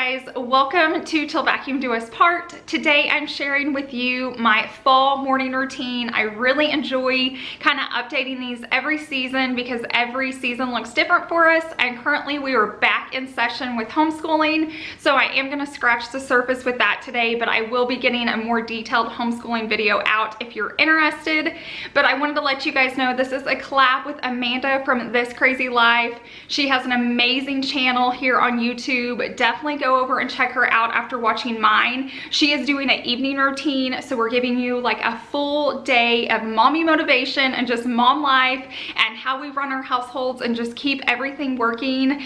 guys, welcome to Till Vacuum Do Us Part. Today I'm sharing with you my fall morning routine. I really enjoy kind of updating these every season because every season looks different for us, and currently we are back in session with homeschooling, so I am going to scratch the surface with that today, but I will be getting a more detailed homeschooling video out if you're interested. But I wanted to let you guys know this is a collab with Amanda from This Crazy Life. She has an amazing channel here on YouTube. Definitely go over and check her out after watching mine. She is doing an evening routine, so we're giving you like a full day of mommy motivation and just mom life and how we run our households and just keep everything working.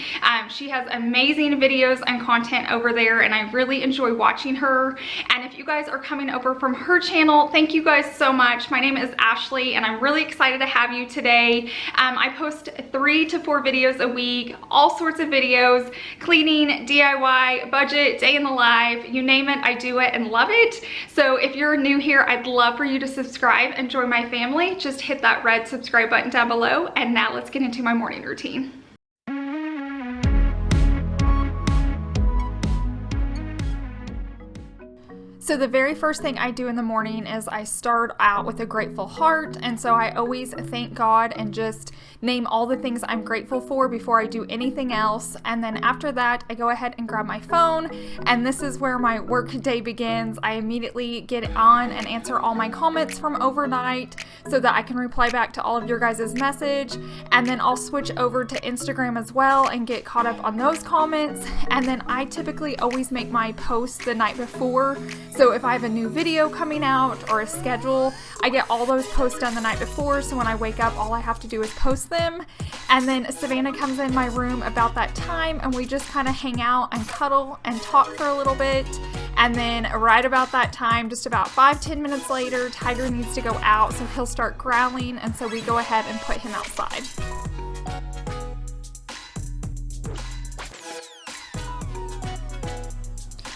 She has amazing videos and content over there, and I really enjoy watching her. And if you guys are coming over from her channel, thank you guys so much. My name is Ashley, and I'm really excited to have you today. I post 3 to 4 videos a week, all sorts of videos, cleaning, DIY, budget, day in the life, you name it, I do it and love it. So if you're new here, I'd love for you to subscribe and join my family. Just hit that red subscribe button down below. And now let's get into my morning routine. So the very first thing I do in the morning is I start out with a grateful heart, and so I always thank God and just name all the things I'm grateful for before I do anything else. And then after that, I go ahead and grab my phone, and this is where my work day begins. I immediately get on and answer all my comments from overnight so that I can reply back to all of your guys' message, and then I'll switch over to Instagram as well and get caught up on those comments. And then I typically always make my posts the night before. So if I have a new video coming out or a schedule, I get all those posts done the night before, so when I wake up, all I have to do is post them. And then Savannah comes in my room about that time, and we just kind of hang out and cuddle and talk for a little bit. And then right about that time, just about 5-10 minutes later, Tiger needs to go out, so he'll start growling, and so we go ahead and put him outside.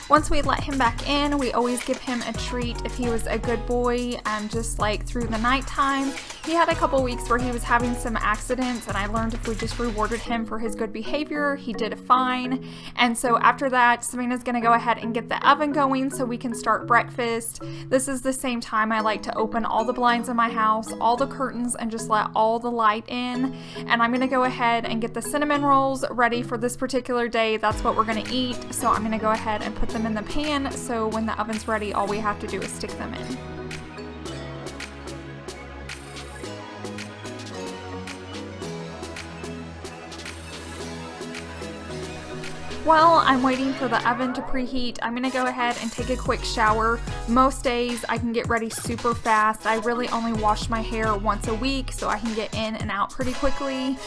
Once we let him back in, we always give him a treat if he was a good boy, just like through the nighttime. He had a couple weeks where he was having some accidents, and I learned if we just rewarded him for his good behavior, he did fine. And so after that, Savannah's gonna go ahead and get the oven going so we can start breakfast. This is the same time I like to open all the blinds in my house, all the curtains, and just let all the light in. And I'm gonna go ahead and get the cinnamon rolls ready for this particular day. That's what we're gonna eat. So I'm gonna go ahead and put them in the pan, so when the oven's ready, all we have to do is stick them in. While I'm waiting for the oven to preheat, I'm gonna go ahead and take a quick shower. Most days I can get ready super fast. I really only wash my hair once a week, so I can get in and out pretty quickly.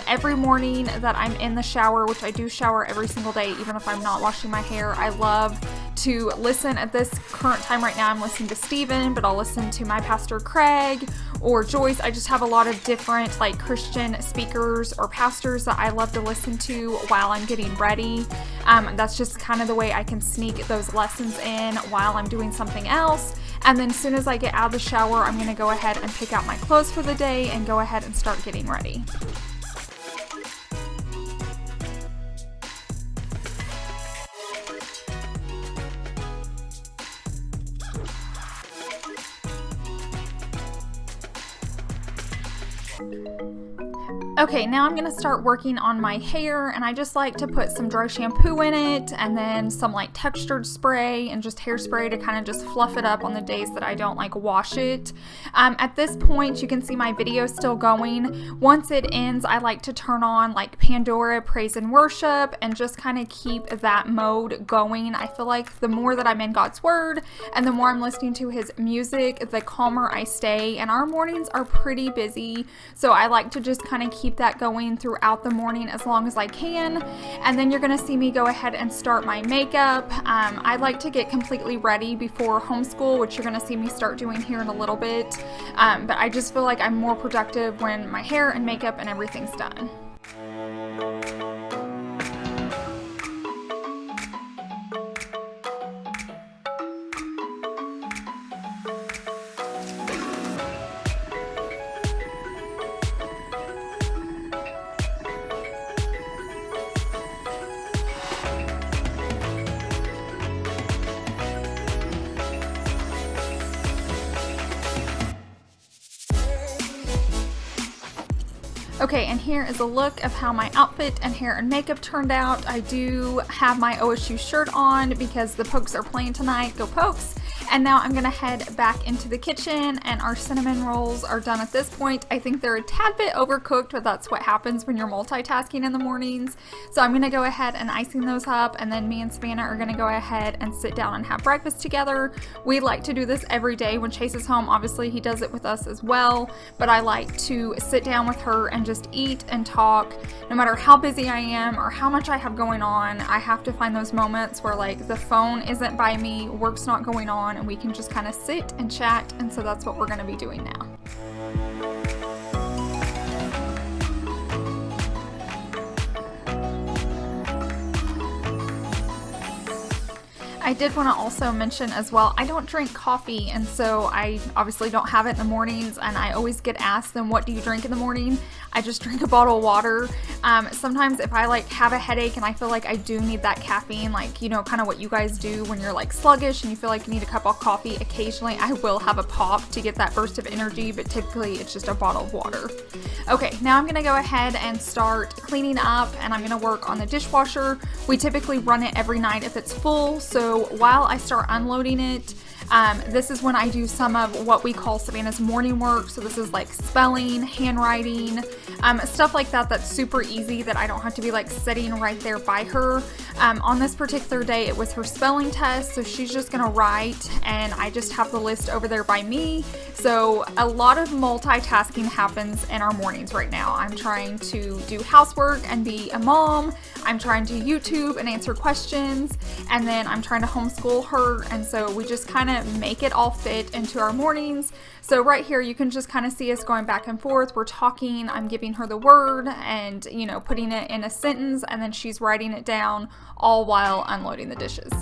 Every morning that I'm in the shower, which I do shower every single day, even if I'm not washing my hair, I love to listen. At this current time right now, I'm listening to Stephen, but I'll listen to my pastor Craig or Joyce. I just have a lot of different like Christian speakers or pastors that I love to listen to while I'm getting ready. That's just kind of the way I can sneak those lessons in while I'm doing something else. And then as soon as I get out of the shower, I'm going to go ahead and pick out my clothes for the day and go ahead and start getting ready. Okay, now I'm gonna start working on my hair, and I just like to put some dry shampoo in it and then some like textured spray and just hairspray to kind of just fluff it up on the days that I don't like wash it. At this point, you can see my video still going. Once it ends, I like to turn on like Pandora Praise and Worship and just kind of keep that mode going. I feel like the more that I'm in God's Word and the more I'm listening to His music, the calmer I stay, and our mornings are pretty busy, so I like to just kind of keep that going throughout the morning as long as I can. And then you're gonna see me go ahead and start my makeup. I like to get completely ready before homeschool, which you're gonna see me start doing here in a little bit. But I just feel like I'm more productive when my hair and makeup and everything's done. Okay, and here is a look of how my outfit and hair and makeup turned out. I do have my OSU shirt on because the Pokes are playing tonight. Go Pokes! And now I'm gonna head back into the kitchen, and our cinnamon rolls are done at this point. I think they're a tad bit overcooked, but that's what happens when you're multitasking in the mornings. So I'm gonna go ahead and icing those up, and then me and Savannah are gonna go ahead and sit down and have breakfast together. We like to do this every day when Chase is home. Obviously, he does it with us as well, but I like to sit down with her and just eat and talk. No matter how busy I am or how much I have going on, I have to find those moments where like the phone isn't by me, work's not going on, and we can just kind of sit and chat, and so that's what we're going to be doing now. I did want to also mention as well, I don't drink coffee, and so I obviously don't have it in the mornings, and I always get asked, then what do you drink in the morning? I just drink a bottle of water. Sometimes if I like have a headache and I feel like I do need that caffeine, like, you know, kind of what you guys do when you're like sluggish and you feel like you need a cup of coffee, occasionally I will have a pop to get that burst of energy, but typically it's just a bottle of water. Okay, now I'm gonna go ahead and start cleaning up, and I'm gonna work on the dishwasher. We typically run it every night if it's full, so while I start unloading it, this is when I do some of what we call Savannah's morning work. So this is like spelling, handwriting, stuff like that that's super easy that I don't have to be like sitting right there by her. On this particular day, it was her spelling test, so she's just gonna write, and I just have the list over there by me. So a lot of multitasking happens in our mornings right now. I'm trying to do housework and be a mom. I'm trying to YouTube and answer questions, and then I'm trying to homeschool her, and so we just kind of make it all fit into our mornings. So right here you can just kind of see us going back and forth. We're talking, I'm giving her the word and, you know, putting it in a sentence, and then she's writing it down, all while unloading the dishes.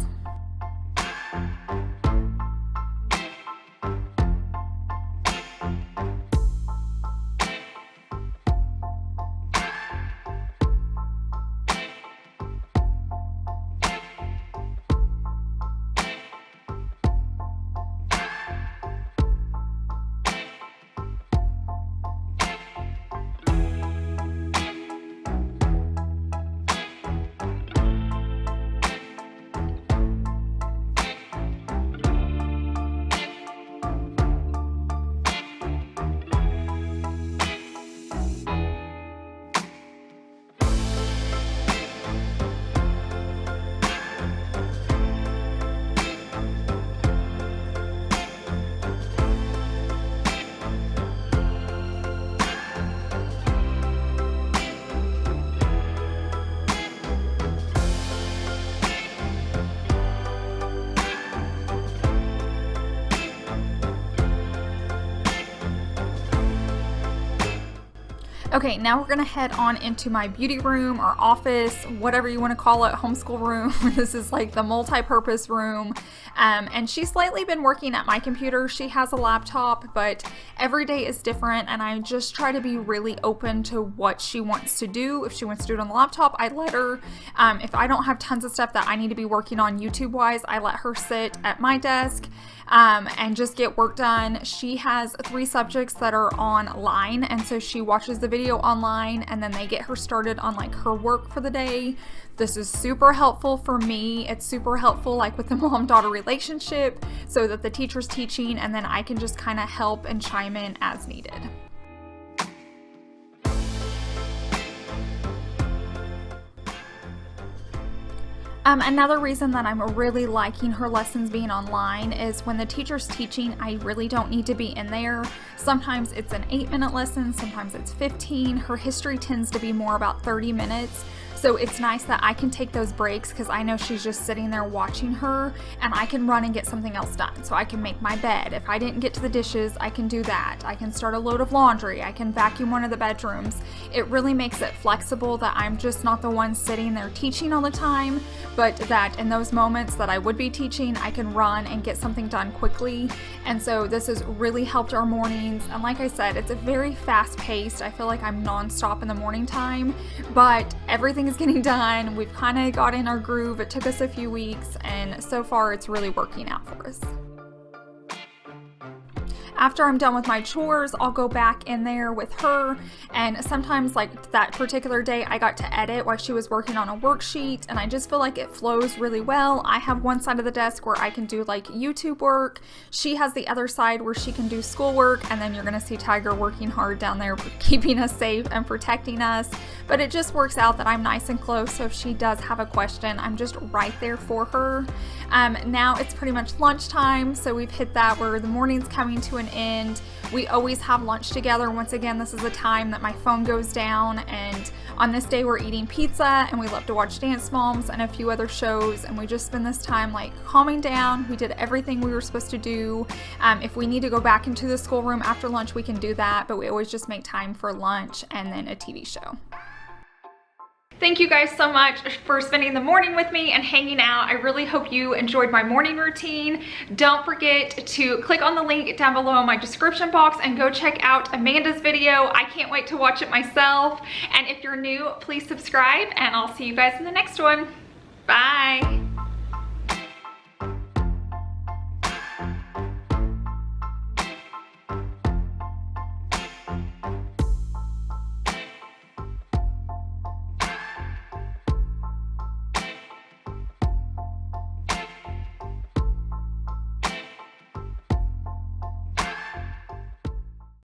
Okay, now we're gonna head on into my beauty room or office, whatever you want to call it, homeschool room. This is like the multi-purpose room. And she's lately been working at my computer. She has a laptop, but every day is different, and I just try to be really open to what she wants to do. If she wants to do it on the laptop, I let her. If I don't have tons of stuff that I need to be working on YouTube-wise, I let her sit at my desk and just get work done. She has 3 subjects that are online, and so she watches the video online, and then they get her started on like her work for the day. This is super helpful for me. It's super helpful like with the mom-daughter relationship, so that the teacher's teaching and then I can just kind of help and chime in as needed. Another reason that I'm really liking her lessons being online is when the teacher's teaching, I really don't need to be in there. Sometimes it's an 8-minute lesson, sometimes it's 15. Her history tends to be more about 30 minutes. So it's nice that I can take those breaks because I know she's just sitting there watching her, and I can run and get something else done. So I can make my bed. If I didn't get to the dishes, I can do that. I can start a load of laundry. I can vacuum one of the bedrooms. It really makes it flexible that I'm just not the one sitting there teaching all the time, but that in those moments that I would be teaching, I can run and get something done quickly. And so this has really helped our mornings. And like I said, it's a very fast paced. I feel like I'm nonstop in the morning time, but everything is getting done. We've kind of got in our groove. It took us a few weeks, and so far it's really working out for us. After I'm done with my chores, I'll go back in there with her, and sometimes like that particular day I got to edit while she was working on a worksheet, and I just feel like it flows really well. I have one side of the desk where I can do like YouTube work. She has the other side where she can do schoolwork, and then you're gonna see Tiger working hard down there for keeping us safe and protecting us. But it just works out that I'm nice and close, so if she does have a question, I'm just right there for her. Now it's pretty much lunchtime, so we've hit that where the morning's coming to an end. We always have lunch together. Once again, this is a time that my phone goes down, and on this day we're eating pizza, and we love to watch Dance Moms and a few other shows, and we just spend this time like calming down. We did everything we were supposed to do. If we need to go back into the schoolroom after lunch, we can do that, but we always just make time for lunch and then a TV show. Thank you guys so much for spending the morning with me and hanging out. I really hope you enjoyed my morning routine. Don't forget to click on the link down below in my description box and go check out Amanda's video. I can't wait to watch it myself. And if you're new, please subscribe, and I'll see you guys in the next one. Bye.